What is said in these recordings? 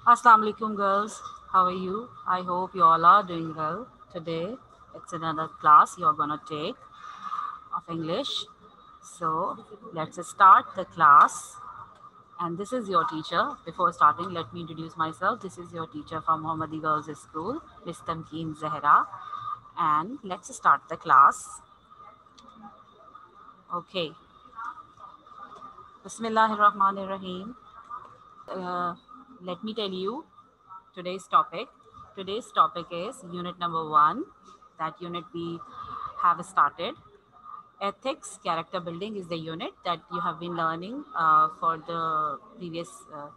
Assalamu alaikum girls, how are you? I hope you all are doing well. Today it's another class you're gonna take of English. So let's start the class. And this is your teacher. Before starting, let me introduce myself. This is your teacher from Mohammadi Girls School, Miss Tamkeen Zahra. And let's start the class. Okay. Bismillahirrahmanirrahim. Uh, Let me tell you today's topic. Today's topic is unit number 1. That unit we have started. Ethics, character building is the unit that you have been learning for the previous uh,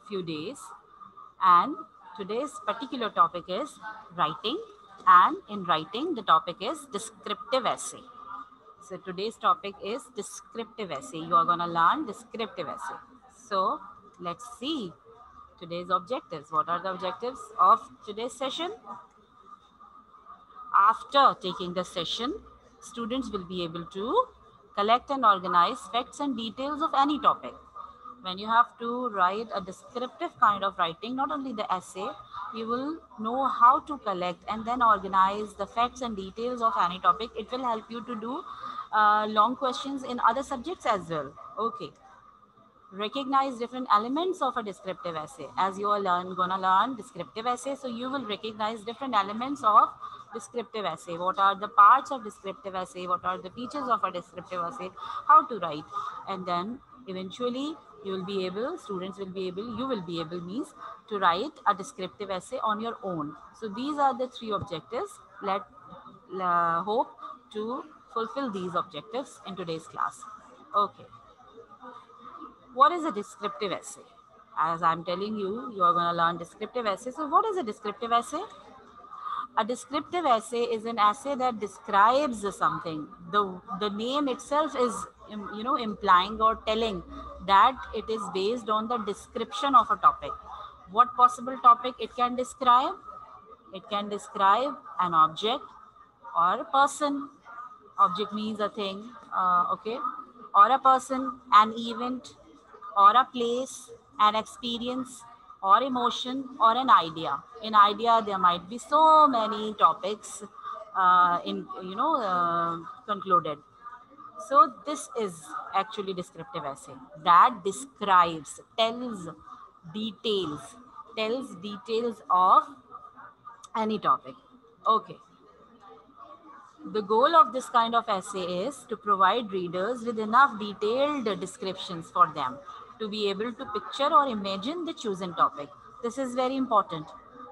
few days. And today's particular topic is writing. And in writing, the topic is descriptive essay. So today's topic is descriptive essay. You are going to learn descriptive essay. So let's see today's objectives. What are the objectives of today's session? After taking the session, students will be able to collect and organize facts and details of any topic. When you have to write a descriptive kind of writing, not only the essay, you will know how to collect and then organize the facts and details of any topic. It will help you to do long questions in other subjects as well. Okay. Recognize different elements of a descriptive essay. As you are gonna learn descriptive essay, so you will recognize different elements of descriptive essay. What are the parts of descriptive essay? What are the features of a descriptive essay? How to write, and then eventually you will be able, students will be able, you will be able means to write a descriptive essay on your own. So these are the three objectives. Let hope to fulfill these objectives in today's class. Okay. What is a descriptive essay? As I'm telling you, you are going to learn descriptive essay. So what is a descriptive essay? A descriptive essay is an essay that describes something. The name itself is implying or telling that it is based on the description of a topic. What possible topic it can describe? It can describe an object or a person. Object means a thing, okay, or a person, an event, or a place, an experience, or emotion, or an idea. In idea, there might be so many topics in concluded. So this is actually descriptive essay that describes, details, tells details of any topic. Okay. The goal of this kind of essay is to provide readers with enough detailed descriptions for them to be able to picture or imagine the chosen topic. This is very important.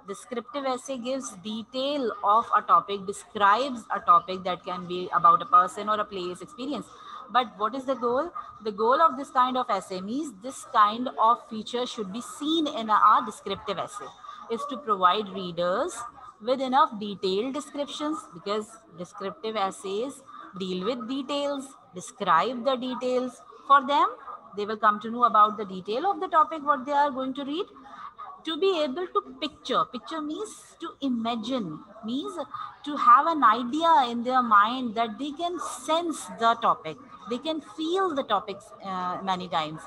Descriptive essay gives detail of a topic, describes a topic that can be about a person or a place experience. But what is the goal? The goal of this kind of essay means this kind of feature should be seen in a descriptive essay, is to provide readers with enough detailed descriptions, because descriptive essays deal with details, describe the details for them. They will come to know about the detail of the topic what they are going to read. To be able to picture means to imagine, means to have an idea in their mind that they can sense the topic, they can feel the topics many times.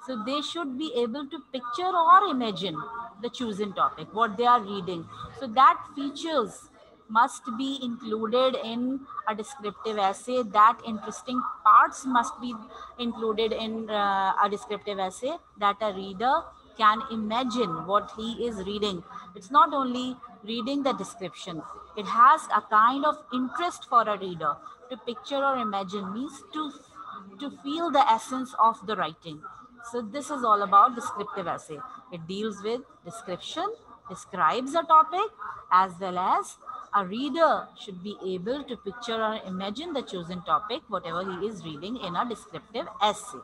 So they should be able to picture or imagine the chosen topic, what they are reading. So that features must be included in a descriptive essay. That interesting parts must be included in a descriptive essay, that a reader can imagine what he is reading. It's not only reading the description, it has a kind of interest for a reader. To picture or imagine means to feel the essence of the writing. So this is all about descriptive essay. It deals with description, describes a topic, as well as a reader should be able to picture or imagine the chosen topic, whatever he is reading in a descriptive essay.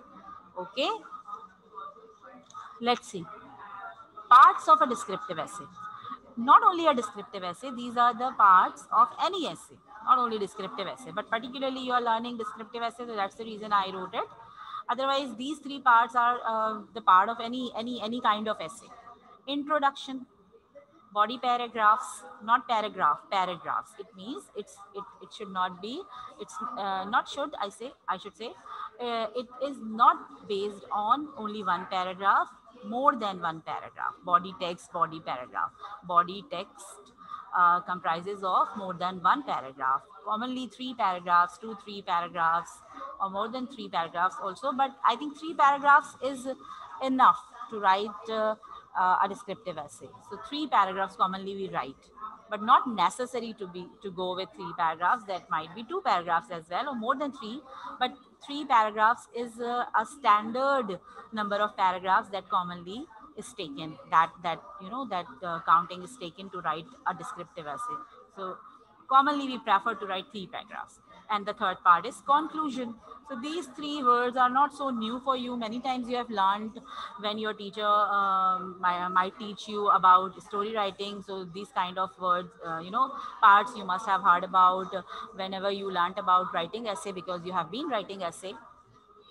Okay, let's see. Parts of a descriptive essay. Not only a descriptive essay, these are the parts of any essay, not only descriptive essay, but particularly you are learning descriptive essay, so that's the reason I wrote it. Otherwise, these three parts are the part of any kind of essay. Introduction, body paragraphs, not paragraphs. It means it should not be, it's not should I should say, it is not based on only one paragraph. more than one paragraph. Body text, body paragraph. Body text comprises of more than one paragraph. Commonly three paragraphs, two, three paragraphs, or more than three paragraphs also. But I think three paragraphs is enough to write a descriptive essay. So three paragraphs commonly we write, but not necessary to go with three paragraphs. That might be two paragraphs as well, or more than three. But three paragraphs is a standard number of paragraphs that commonly is taken. That you know that counting is taken to write a descriptive essay. So commonly we prefer to write three paragraphs. And the third part is conclusion. So these three words are not so new for you. Many times you have learned when your teacher might teach you about story writing. So these kind of words, parts you must have heard about whenever you learnt about writing essay, because you have been writing essay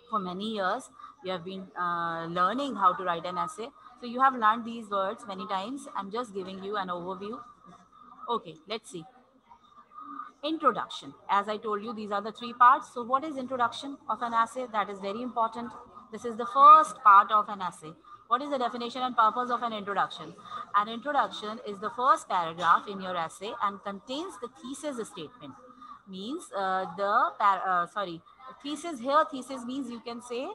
for many years. You have been learning how to write an essay. So you have learned these words many times. I'm just giving you an overview. Okay, let's see. Introduction. As I told you, these are the three parts. So what is introduction of an essay? That is very important. This is the first part of an essay. What is the definition and purpose of an introduction? An introduction is the first paragraph in your essay and contains the thesis statement. Means thesis here. Thesis means you can say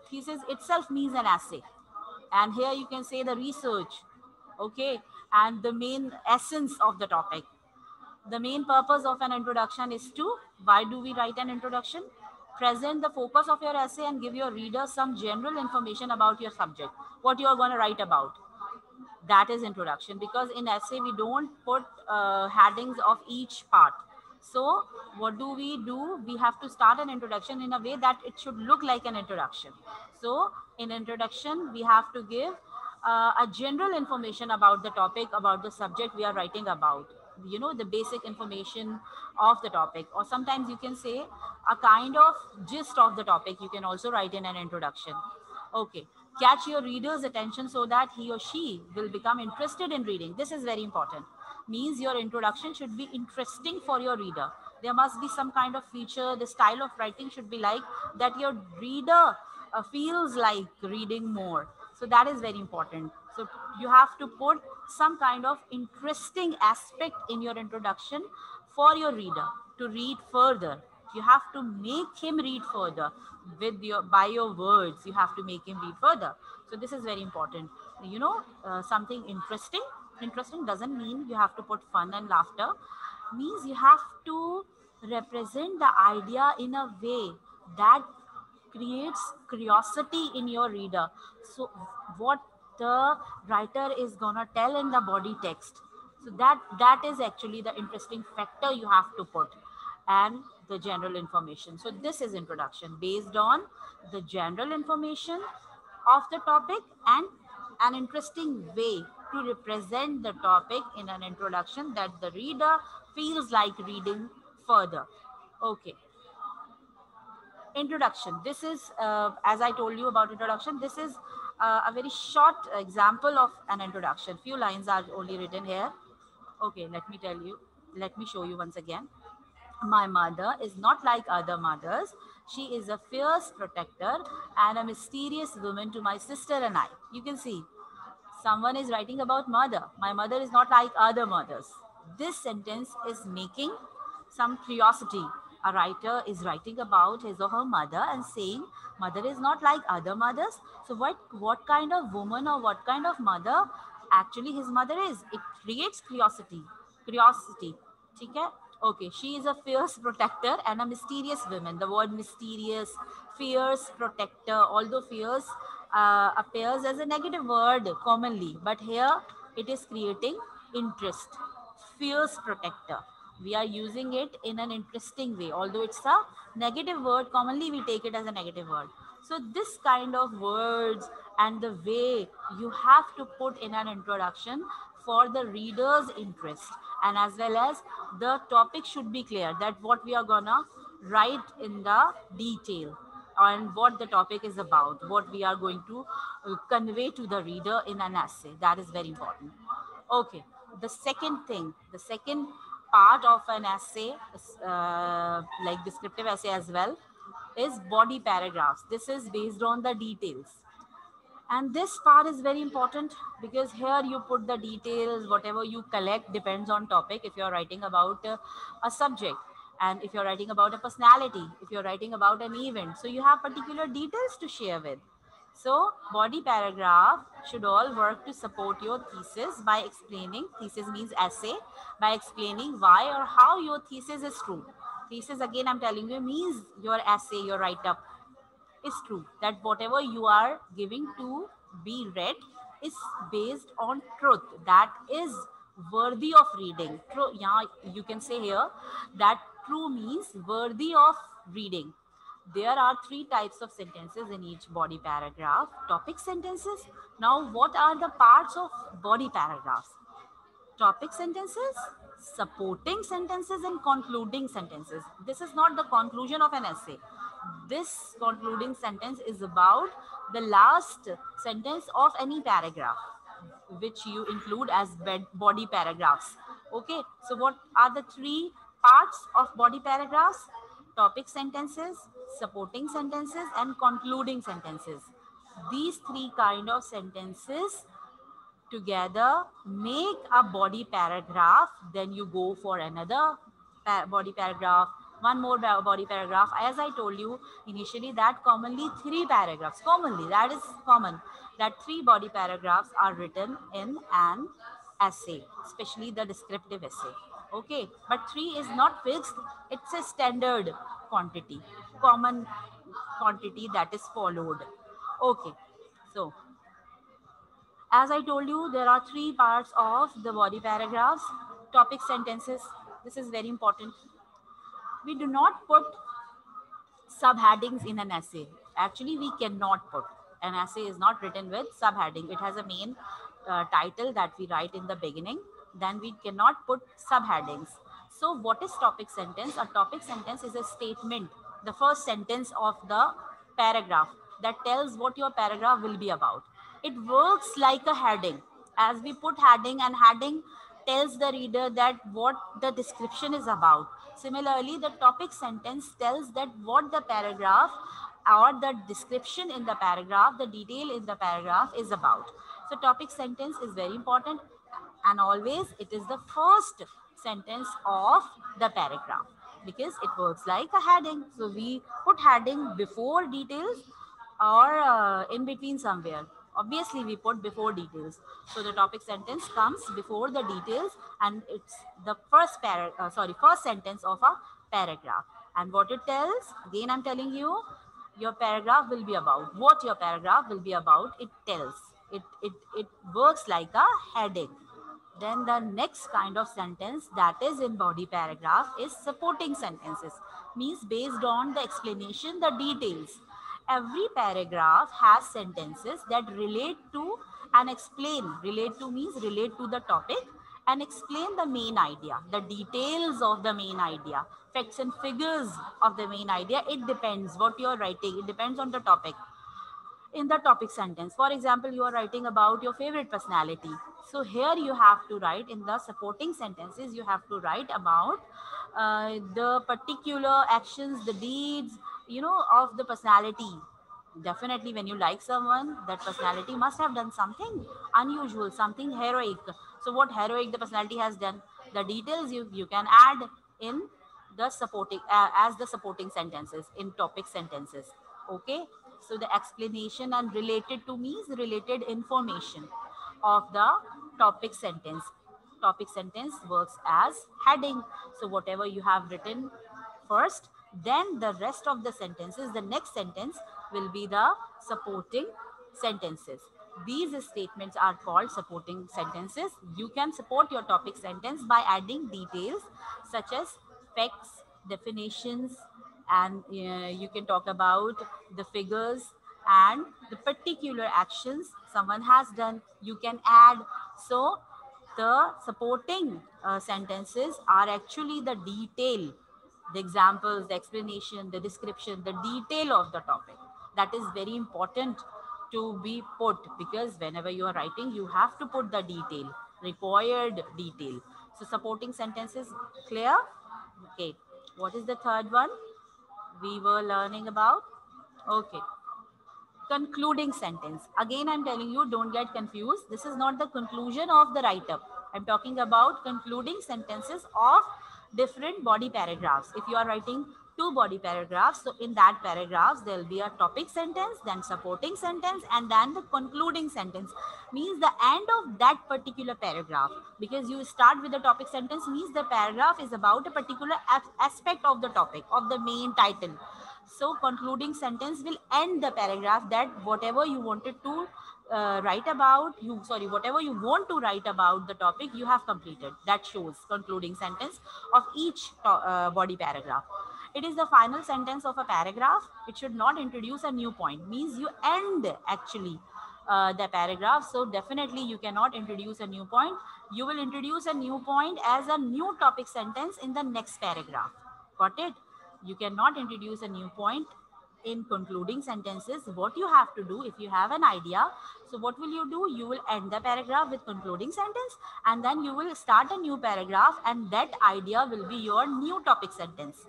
thesis itself means an essay, and here you can say the research, okay, and the main essence of the topic. The main purpose of an introduction is to, why do we write an introduction? Present the focus of your essay and give your reader some general information about your subject, what you are going to write about. That is introduction, because in essay we don't put headings of each part. So what do? We have to start an introduction in a way that it should look like an introduction. So in introduction, we have to give a general information about the topic, about the subject we are writing about. The basic information of the topic, or sometimes you can say a kind of gist of the topic. You can also write in an introduction. Okay. Catch your reader's attention so that he or she will become interested in reading. This is very important. Means your introduction should be interesting for your reader. There must be some kind of feature. The style of writing should be like that your reader feels like reading more. So that is very important. So you have to put some kind of interesting aspect in your introduction for your reader to read further. You have to make him read further by your words. You have to make him read further. So this is very important. Something interesting. Interesting doesn't mean you have to put fun and laughter. Means you have to represent the idea in a way that creates curiosity in your reader. So what the writer is gonna tell in the body text. So that is actually the interesting factor you have to put, and the general information. So this is introduction based on the general information of the topic and an interesting way to represent the topic in an introduction that the reader feels like reading further. Okay. Introduction. This is, as I told you about introduction, this is a very short example of an introduction. Few lines are only written here. Okay, let me show you once again. My mother is not like other mothers. She is a fierce protector and a mysterious woman to my sister and I. You can see someone is writing about mother. My mother is not like other mothers. This sentence is making some curiosity. A writer is writing about his or her mother and saying mother is not like other mothers. So what kind of woman or what kind of mother actually his mother is? It creates curiosity. Okay? Okay, she is a fierce protector and a mysterious woman. The word mysterious, fierce, protector, although fierce appears as a negative word commonly, but here it is creating interest. Fierce protector. We are using it in an interesting way. Although it's a negative word, commonly we take it as a negative word. So this kind of words and the way you have to put in an introduction for the reader's interest, and as well as the topic should be clear, that what we are gonna write in the detail and what the topic is about, what we are going to convey to the reader in an essay. That is very important. Okay, the second part of an essay, like descriptive essay as well, is body paragraphs. This is based on the details. And this part is very important because here you put the details, whatever you collect depends on topic. If you're writing about a subject, and if you're writing about a personality, if you're writing about an event, so you have particular details to share with. So body paragraph should all work to support your thesis by explaining, thesis means essay, by explaining why or how your thesis is true. Thesis, again I'm telling you, means your essay, your write-up is true, that whatever you are giving to be read is based on truth, that is worthy of reading. True, yeah, you can say here that true means worthy of reading. There are three types of sentences in each body paragraph. Topic sentences. Now, what are the parts of body paragraphs? Topic sentences, supporting sentences, and concluding sentences. This is not the conclusion of an essay. This concluding sentence is about the last sentence of any paragraph, which you include as body paragraphs. Okay, so what are the three parts of body paragraphs? Topic sentences, supporting sentences, and concluding sentences. These three kind of sentences together make a body paragraph. Then you go for another body paragraph, one more body paragraph. As I told you initially, that commonly three paragraphs, commonly, that is common, that three body paragraphs are written in an essay, especially the descriptive essay. Okay, but three is not fixed, it's a standard quantity, common quantity that is followed. Okay, so as I told you, there are three parts of the body paragraphs. Topic sentences. This is very important. We do not put subheadings in an essay. Actually, we cannot put. An essay is not written with subheading. It has a main title that we write in the beginning. Then we cannot put subheadings. So what is topic sentence? A topic sentence is a statement, the first sentence of the paragraph that tells what your paragraph will be about. It works like a heading. As we put heading, and heading tells the reader that what the description is about. Similarly, the topic sentence tells that what the paragraph or the description in the paragraph, the detail in the paragraph is about. So topic sentence is very important, and always it is the first sentence of the paragraph because it works like a heading. So we put heading before details or in between somewhere. Obviously, we put before details. So the topic sentence comes before the details, and it's the first sentence of a paragraph. And what it tells, again, I'm telling you, your paragraph will be about. What your paragraph will be about, it tells. It works like a heading. Then the next kind of sentence that is in body paragraph is supporting sentences, means based on the explanation, the details. Every paragraph has sentences that relate to and explain. Relate to means relate to the topic and explain the main idea, the details of the main idea, facts and figures of the main idea. It depends what you're writing. It depends on the topic. In the topic sentence, for example, you are writing about your favorite personality. So here you have to write in the supporting sentences, you have to write about the particular actions, the deeds, of the personality. Definitely when you like someone, that personality must have done something unusual, something heroic. So what heroic the personality has done, the details you can add in the supporting as the supporting sentences in topic sentences. Okay, so the explanation and related to means related information of the topic sentence. Topic sentence works as heading. So whatever you have written first, then the rest of the sentences, the next sentence will be the supporting sentences. These statements are called supporting sentences. You can support your topic sentence by adding details such as facts, definitions, and you can talk about the figures and the particular actions someone has done. You can add. So the supporting sentences are actually the detail, the examples, the explanation, the description, the detail of the topic. That is very important to be put because whenever you are writing, you have to put the detail, required detail. So supporting sentences, clear? Okay. What is the third one we were learning about? Okay. Concluding sentence. Again, I'm telling you, don't get confused. This is not the conclusion of the write-up. I'm talking about concluding sentences of different body paragraphs. If you are writing two body paragraphs, so in that paragraphs, there will be a topic sentence, then supporting sentence, and then the concluding sentence. Means the end of that particular paragraph. Because you start with the topic sentence means the paragraph is about a particular aspect of the topic, of the main title. So concluding sentence will end the paragraph that whatever you wanted to write about, whatever you want to write about the topic, you have completed. That shows concluding sentence of each body paragraph. It is the final sentence of a paragraph. It should not introduce a new point. Means you end actually the paragraph. So definitely you cannot introduce a new point. You will introduce a new point as a new topic sentence in the next paragraph. Got it? You cannot introduce a new point in concluding sentences. What you have to do, if you have an idea, so what will you do? You will end the paragraph with concluding sentence, and then you will start a new paragraph, and that idea will be your new topic sentence.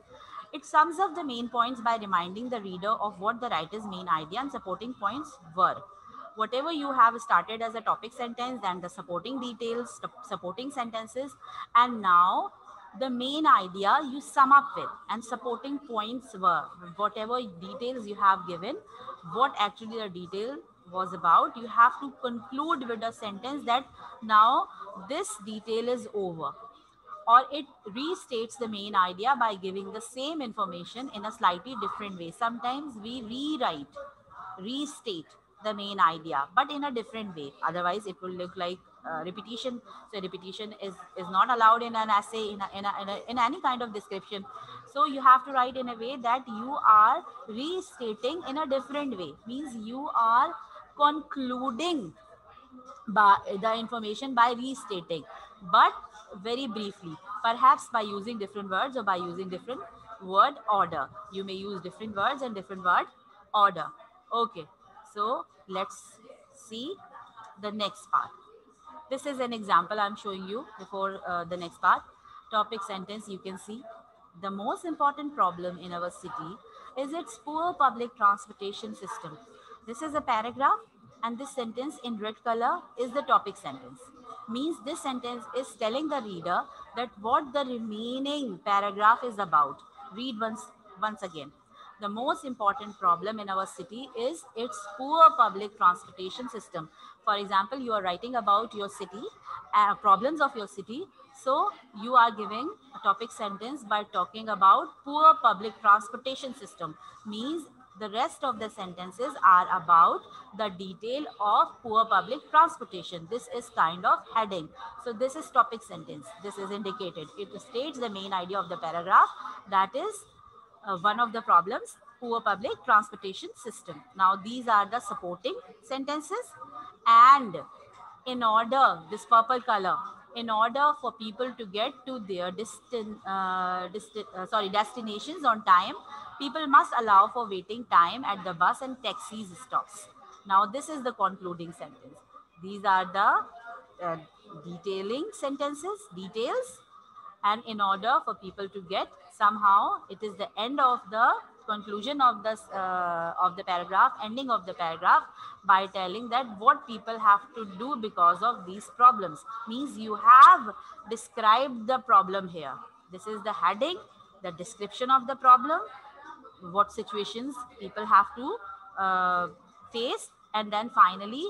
It sums up the main points by reminding the reader of what the writer's main idea and supporting points were. Whatever you have started as a topic sentence, then the supporting details, supporting sentences, and now the main idea you sum up with, and supporting points were whatever details you have given, what actually the detail was about. You have to conclude with a sentence that now this detail is over, or it restates the main idea by giving the same information in a slightly different way. Sometimes we restate the main idea, but in a different way. Otherwise, it will look like repetition. So repetition is not allowed in an essay, in any kind of description. So you have to write in a way that you are restating in a different way. Means you are concluding by the information by restating, but very briefly, perhaps by using different words or by using different word order. You may use different words and different word order. Okay, so let's see the next part. This is an example I'm showing you before the next part. Topic sentence, you can see. The most important problem in our city is its poor public transportation system. This is a paragraph, and this sentence in red color is the topic sentence. Means this sentence is telling the reader that what the remaining paragraph is about. Read once again. The most important problem in our city is its poor public transportation system. For example, you are writing about your city, problems of your city. So you are giving a topic sentence by talking about poor public transportation system. Means the rest of the sentences are about the detail of poor public transportation. This is kind of heading. So this is topic sentence. This is indicated. It states the main idea of the paragraph. That is one of the problems, poor public transportation system. Now these are the supporting sentences, and in order, this purple color, in order for people to get to their destinations on time, people must allow for waiting time at the bus and taxis stops. Now this is the concluding sentence. These are the detailing sentences, details, and in order for people to get, somehow it is the end of the conclusion of the paragraph, ending of the paragraph, by telling that what people have to do because of these problems. Means you have described the problem here. This is the heading, the description of the problem, what situations people have to face, and then finally,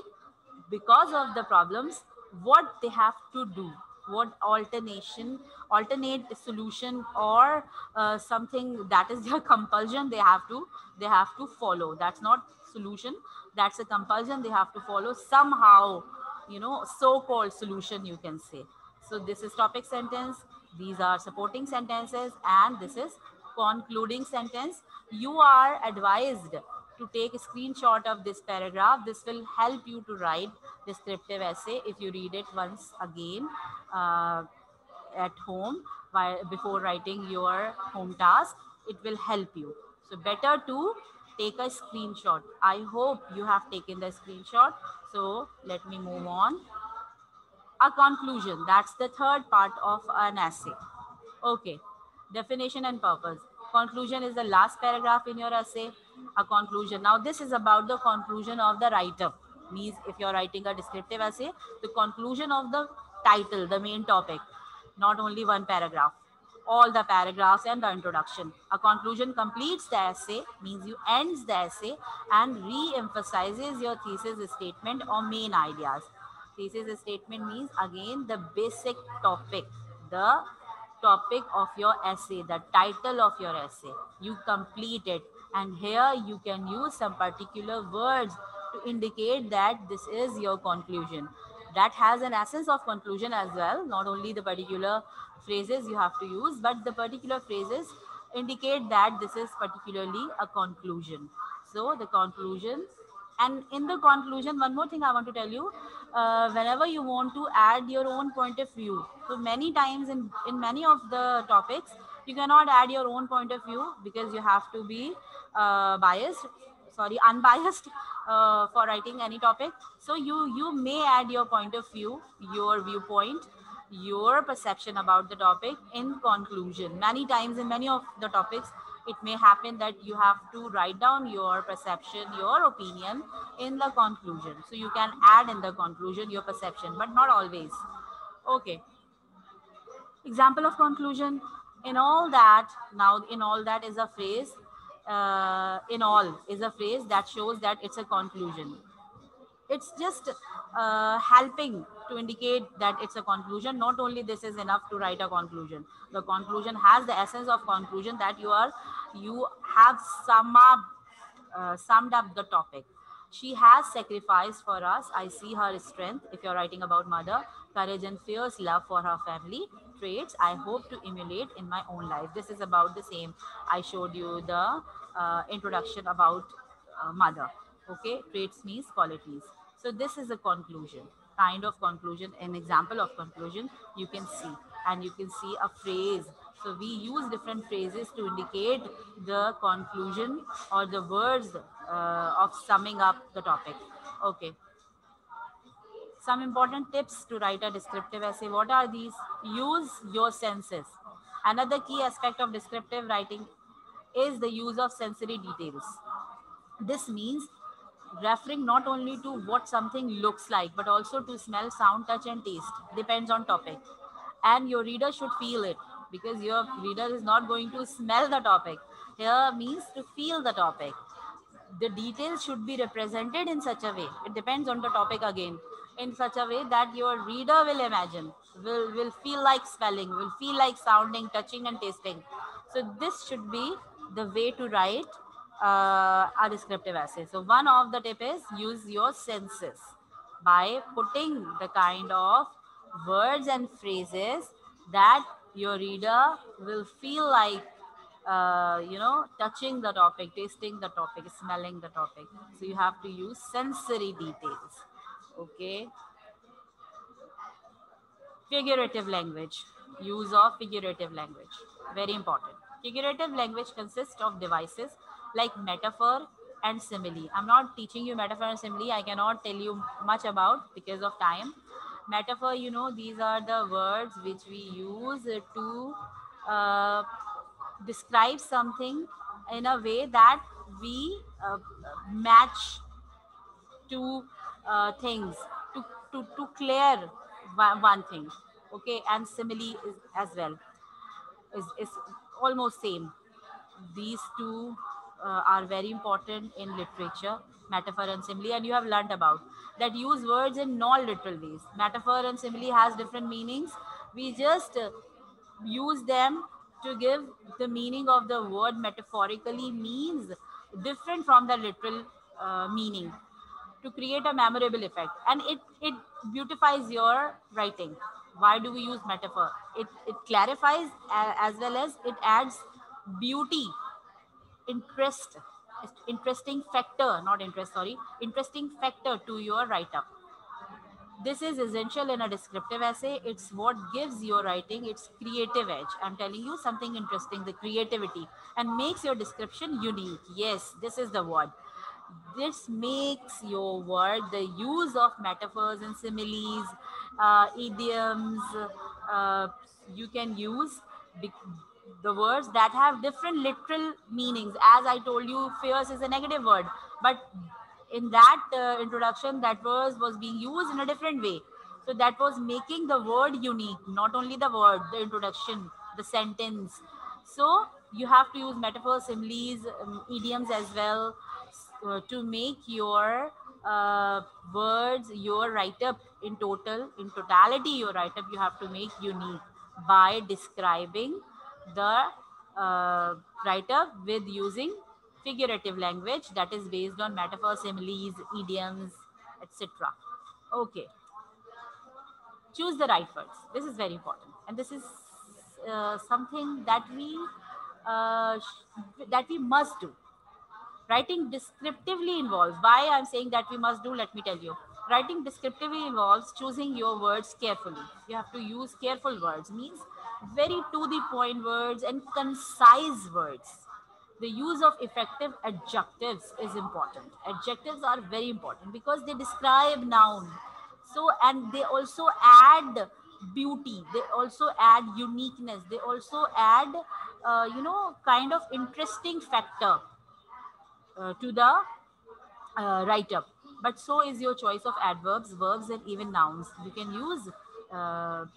because of the problems, what they have to do, what alternate solution, or something that is their compulsion they have to follow. That's not solution, that's a compulsion they have to follow somehow, so-called solution, you can say. So this is topic sentence, these are supporting sentences, and this is concluding sentence. You are advised to take a screenshot of this paragraph. This will help you to write descriptive essay if you read it once again at home before writing your home task. It will help you. So better to take a screenshot. I hope you have taken the screenshot. So let me move on. A conclusion, that's the third part of an essay. Okay, definition and purpose. Conclusion is the last paragraph in your essay. A conclusion. Now this is about the conclusion of the writer. Means if you're writing a descriptive essay, the conclusion of the title, the main topic, not only one paragraph, all the paragraphs and the introduction. A conclusion completes the essay, means you ends the essay and re-emphasizes your thesis statement or main ideas. Thesis statement means again the basic topic, the topic of your essay, the title of your essay. You complete it, and here you can use some particular words to indicate that this is your conclusion. That has an essence of conclusion as well, not only the particular phrases you have to use, but the particular phrases indicate that this is particularly a conclusion. So the conclusion, and in the conclusion, one more thing I want to tell you, whenever you want to add your own point of view, so many times in many of the topics, you cannot add your own point of view because you have to be unbiased for writing any topic. So you may add your point of view, your viewpoint, your perception about the topic in conclusion. Many times in many of the topics, it may happen that you have to write down your perception, your opinion in the conclusion. So you can add in the conclusion your perception, but not always. Okay. Example of conclusion. In all that, now in all that is a phrase, in all is a phrase that shows that it's a conclusion. It's just helping to indicate that it's a conclusion. Not only this is enough to write a conclusion. The conclusion has the essence of conclusion, that you have summed up the topic. She has sacrificed for us. I see her strength. If you're writing about mother, courage and fierce love for her family, traits I hope to emulate in my own life. This is about the same. I showed you the introduction about mother. Okay, traits means qualities. So this is a conclusion, kind of conclusion, an example of conclusion you can see. And you can see a phrase. So we use different phrases to indicate the conclusion or the words of summing up the topic. Okay. Some important tips to write a descriptive essay. What are these? Use your senses. Another key aspect of descriptive writing is the use of sensory details. This means referring not only to what something looks like, but also to smell, sound, touch, and taste. Depends on topic. And your reader should feel it, because your reader is not going to smell the topic. Here means to feel the topic. The details should be represented in such a way. It depends on the topic again. In such a way that your reader will imagine, will feel like smelling, will feel like sounding, touching, and tasting. So this should be the way to write a descriptive essay. So one of the tip is use your senses by putting the kind of words and phrases that your reader will feel like touching the topic, tasting the topic, smelling the topic. So you have to use sensory details. Okay. Figurative language. Use of figurative language. Very important. Figurative language consists of devices like metaphor and simile. I'm not teaching you metaphor and simile. I cannot tell you much about because of time. Metaphor, these are the words which we use to describe something in a way that we match two things to clear one thing. Okay, and simile is as well is almost same. These two are very important in literature, metaphor and simile, and you have learned about that. Use words in non-literal ways. Metaphor and simile has different meanings. We just use them to give the meaning of the word. Metaphorically means different from the literal meaning, to create a memorable effect, and it beautifies your writing. Why do we use metaphor? It clarifies as well as it adds beauty, interest, interesting factor, not interest, sorry, interesting factor to your write-up. This is essential in a descriptive essay. It's what gives your writing its creative edge. I'm telling you something interesting, the creativity, and makes your description unique. Yes, this is the word. This makes your word, the use of metaphors and similes, idioms, you can use the words that have different literal meanings. As I told you, fierce is a negative word, but in that introduction, that word was being used in a different way. So that was making the word unique, not only the word, the introduction, the sentence. So you have to use metaphors, similes, idioms as well, to make your words, your write-up in totality, your write-up you have to make unique by describing the write-up with using figurative language that is based on metaphors, similes, idioms, etc. Okay, choose the right words. This is very important, and this is something that we must do. Writing descriptively involves, why I'm saying that we must do, let me tell you. Writing descriptively involves choosing your words carefully. You have to use careful words, means very to the point words and concise words. The use of effective adjectives is important. Adjectives are very important because they describe noun. So, and they also add beauty. They also add uniqueness. They also add, kind of interesting factor to the write up. But so is your choice of adverbs, verbs, and even nouns. You can use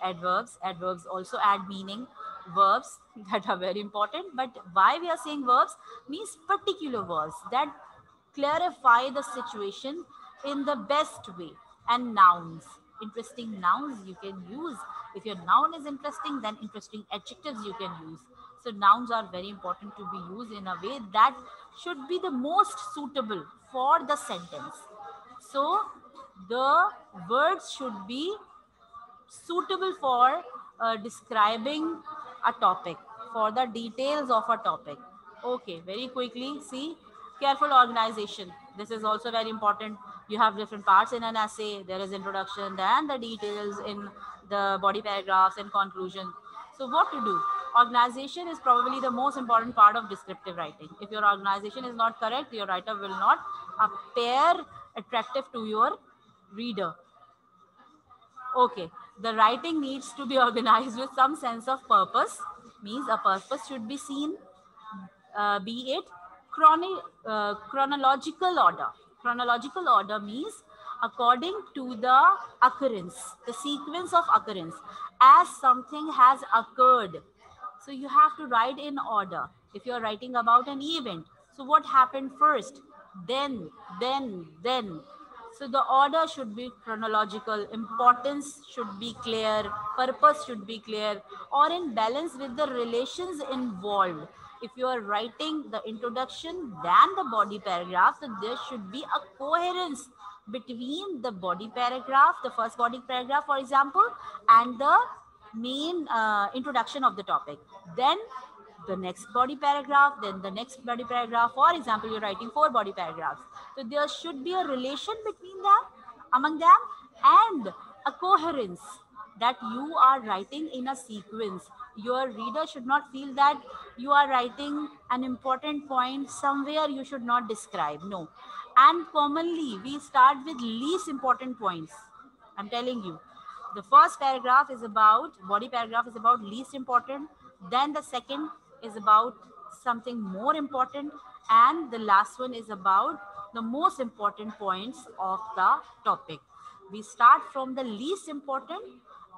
adverbs. Adverbs also add meaning. Verbs that are very important. But why we are saying verbs means particular words that clarify the situation in the best way. And nouns, interesting nouns you can use. If your noun is interesting, then interesting adjectives you can use. So nouns are very important to be used in a way that should be the most suitable for the sentence. So the words should be suitable for describing a topic, for the details of a topic. Okay, very quickly, see, careful organization. This is also very important. You have different parts in an essay. There is introduction, then the details in the body paragraphs and conclusion. So what to do? Organization is probably the most important part of descriptive writing. If your organization is not correct, your writer will not appear attractive to your reader. Okay, the writing needs to be organized with some sense of purpose, means a purpose should be seen, be it chronological order. Chronological order means according to the occurrence, the sequence of occurrence, as something has occurred. So you have to write in order. If you're writing about an event, so what happened first, then. So the order should be chronological, importance should be clear, purpose should be clear, or in balance with the relations involved. If you are writing the introduction, then the body paragraph, so there should be a coherence between the body paragraph, the first body paragraph, for example, and the main introduction of the topic. Then the next body paragraph, then the next body paragraph. For example, you're writing 4 body paragraphs. So there should be a relation between them, among them, and a coherence that you are writing in a sequence. Your reader should not feel that you are writing an important point somewhere you should not describe. No. And commonly, we start with least important points. I'm telling you. The first paragraph is about, body paragraph is about least important. Then the second is about something more important. And the last one is about the most important points of the topic. We start from the least important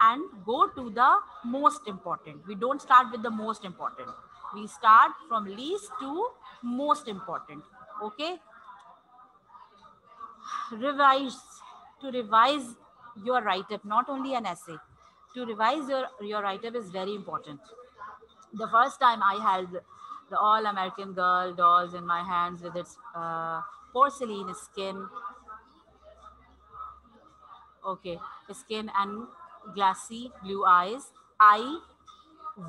and go to the most important. We don't start with the most important. We start from least to most important. Okay? Revise. To revise your write-up, not only an essay. To revise your write-up is very important. The first time I held the All American Girl dolls in my hands with its porcelain skin, okay, skin and glassy blue eyes, I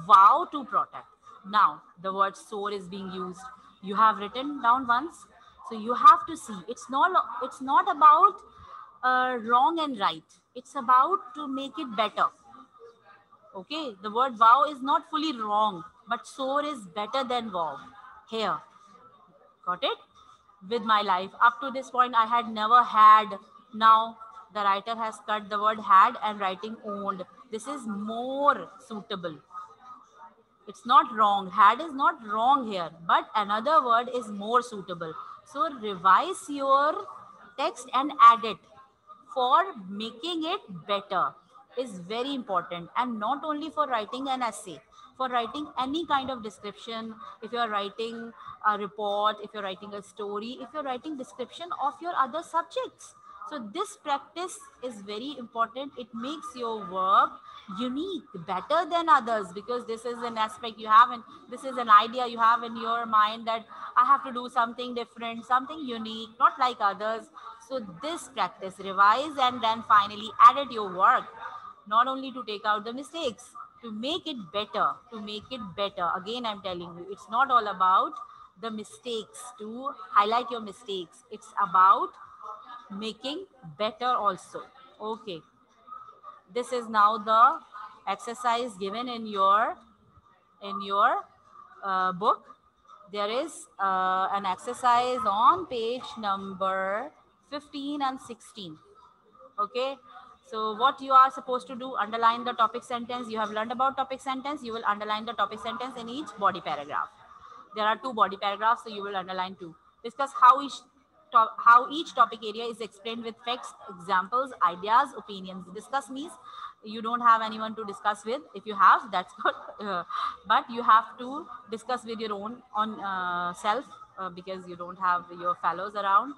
vow to protect. Now, the word soar is being used. You have written down once, so you have to see. It's not about wrong and right. It's about to make it better. Okay, the word vow is not fully wrong, but soar is better than vow. Here, got it? With my life. Up to this point, I had never had. Now, the writer has cut the word had and writing owned. This is more suitable. It's not wrong. Had is not wrong here, but another word is more suitable. So revise your text and add it for making it better is very important, and not only for writing an essay, for writing any kind of description. If you're writing a report, if you're writing a story, if you're writing description of your other subjects, so this practice is very important. It makes your work unique, better than others, because this is an aspect you have, and this is an idea you have in your mind that I have to do something different, something unique, not like others. So this practice, revise and then finally edit your work, not only to take out the mistakes, to make it better, to make it better. Again, I'm telling you, it's not all about the mistakes, to highlight your mistakes. It's about making better also. Okay, this is now the exercise given in your book. There is an exercise on page number 15 and 16. Okay, so what you are supposed to do, underline the topic sentence. You have learned about topic sentence. You will underline the topic sentence in each body paragraph. There are 2 body paragraphs, so you will underline 2. Discuss how each topic area is explained with facts, examples, ideas, opinions. Discuss means you don't have anyone to discuss with. If you have, that's good. But you have to discuss with your own on self, because you don't have your fellows around.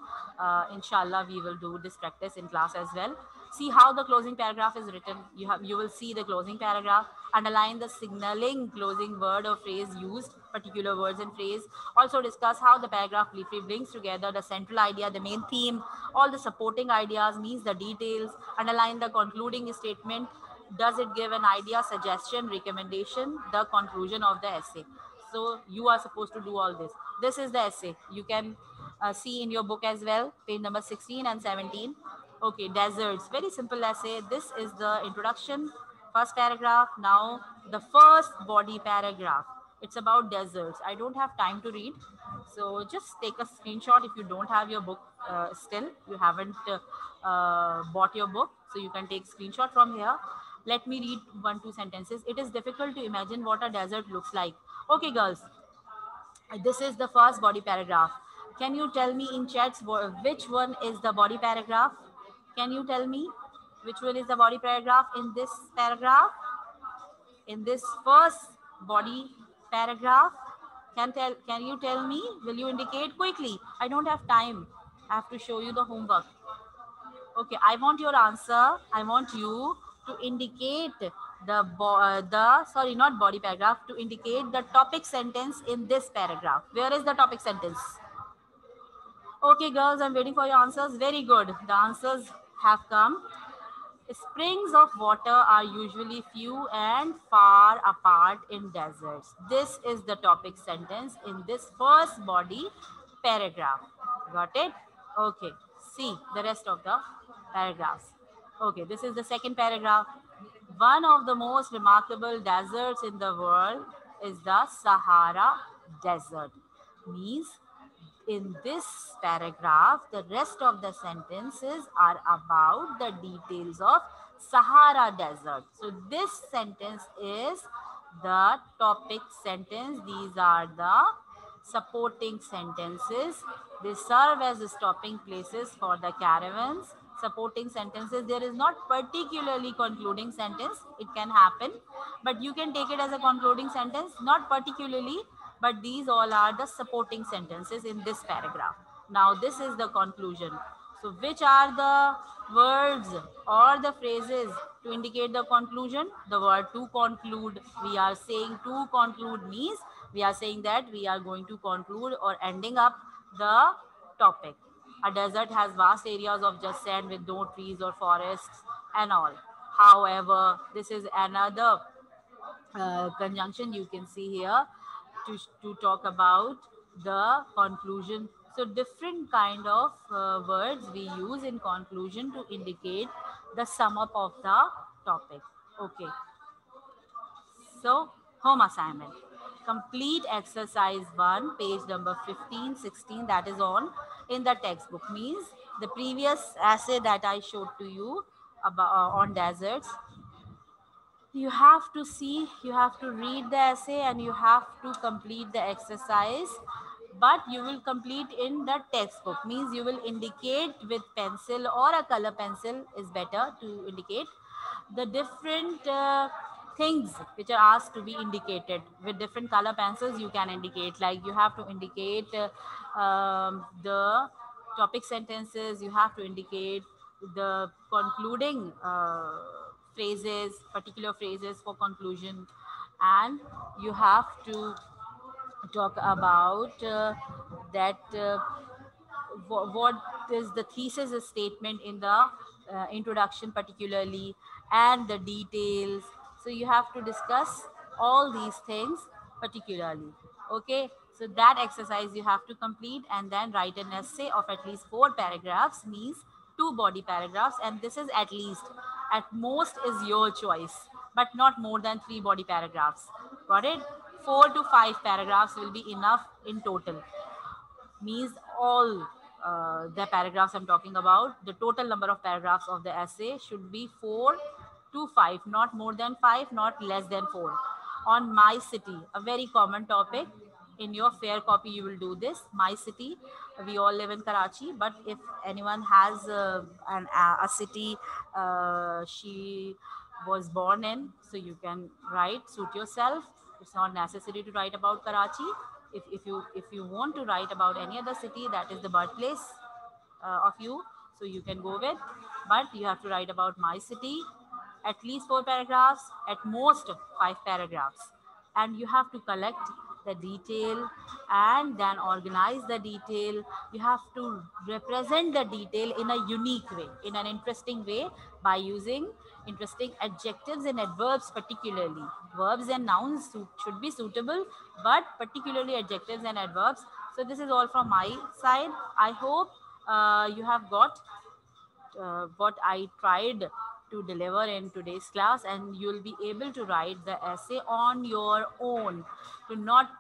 Inshallah, we will do this practice in class as well. See how the closing paragraph is written. You will see the closing paragraph. Underline the signaling closing word or phrase used, particular words and phrase. Also discuss how the paragraph briefly brings together the central idea, the main theme, all the supporting ideas, means the details. Underline the concluding statement. Does it give an idea, suggestion, recommendation, the conclusion of the essay? So you are supposed to do all this. This is the essay. You can see in your book as well, page number 16 and 17. Okay, deserts, very simple essay. This is the introduction, first paragraph. Now the first body paragraph, it's about deserts. I don't have time to read, so just take a screenshot. If you don't have your book, still you haven't bought your book, so you can take screenshot from here. Let me read 1-2 sentences. It is difficult to imagine what a desert looks like. Okay girls, this is the first body paragraph. Can you tell me in chats which one is the body paragraph? Can you tell me which one is the body paragraph in this paragraph? In this first body paragraph, can you tell me? Will you indicate quickly? I don't have time. I have to show you the homework. Okay, I want your answer. I want you to indicate sorry, not body paragraph, to indicate the topic sentence in this paragraph. Where is the topic sentence? Okay, girls, I'm waiting for your answers. Very good. The answers have come. Springs of water are usually few and far apart in deserts. This is the topic sentence in this first body paragraph. Got it? Okay. See the rest of the paragraphs. Okay, this is the second paragraph. One of the most remarkable deserts in the world is the Sahara Desert. Means in this paragraph, the rest of the sentences are about the details of Sahara Desert. So this sentence is the topic sentence. These are the supporting sentences. They serve as stopping places for the caravans. Supporting sentences, there is not particularly concluding sentence. It can happen, but you can take it as a concluding sentence, not particularly, but these all are the supporting sentences in this paragraph. Now this is the conclusion. So which are the words or the phrases to indicate the conclusion? The word to conclude. We are saying to conclude means we are saying that we are going to conclude or ending up the topic. A desert has vast areas of just sand with no trees or forests and all. However, this is another conjunction you can see here to talk about the conclusion. So different kind of words we use in conclusion to indicate the sum up of the topic. Okay. So home assignment. Complete exercise 1, page number 15, 16, that is on in the textbook. Means the previous essay that I showed to you about on deserts. You have to see, you have to read the essay and you have to complete the exercise, but you will complete in the textbook, means you will indicate with pencil or a color pencil is better to indicate the different things which are asked to be indicated with different color pencils. You can indicate, like you have to indicate the topic sentences, you have to indicate the concluding phrases, particular phrases for conclusion, and you have to talk about that what is the thesis statement in the introduction particularly, and the details. So you have to discuss all these things particularly. Okay, so that exercise you have to complete and then write an essay of at least 4 paragraphs, means 2 body paragraphs, and this is at least, at most is your choice, but not more than 3 body paragraphs. Got it? 4 to 5 paragraphs will be enough in total, means all the paragraphs I'm talking about, the total number of paragraphs of the essay should be 4 to 5, not more than 5, not less than 4. On my city, a very common topic. In your fair copy, you will do this. My city, we all live in Karachi, but if anyone has a city she was born in, so you can write, suit yourself. It's not necessary to write about Karachi. If you want to write about any other city that is the birthplace of you, so you can go with, but you have to write about my city, at least 4 paragraphs, at most 5 paragraphs, and you have to collect the detail and then organize the detail. You have to represent the detail in a unique way, in an interesting way, by using interesting adjectives and adverbs. Particularly verbs and nouns should be suitable, but particularly adjectives and adverbs. So this is all from my side. I hope you have got what I tried to deliver in today's class, and you'll be able to write the essay on your own. Do not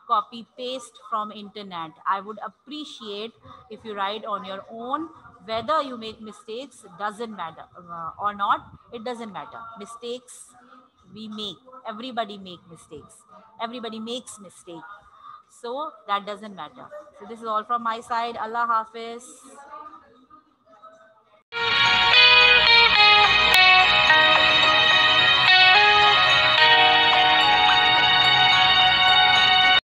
copy paste from internet. I would appreciate if you write on your own. Whether you make mistakes doesn't matter or not, it doesn't matter. Mistakes we make, everybody make mistakes, everybody makes mistake, so that doesn't matter. So this is all from my side. Allah Hafiz.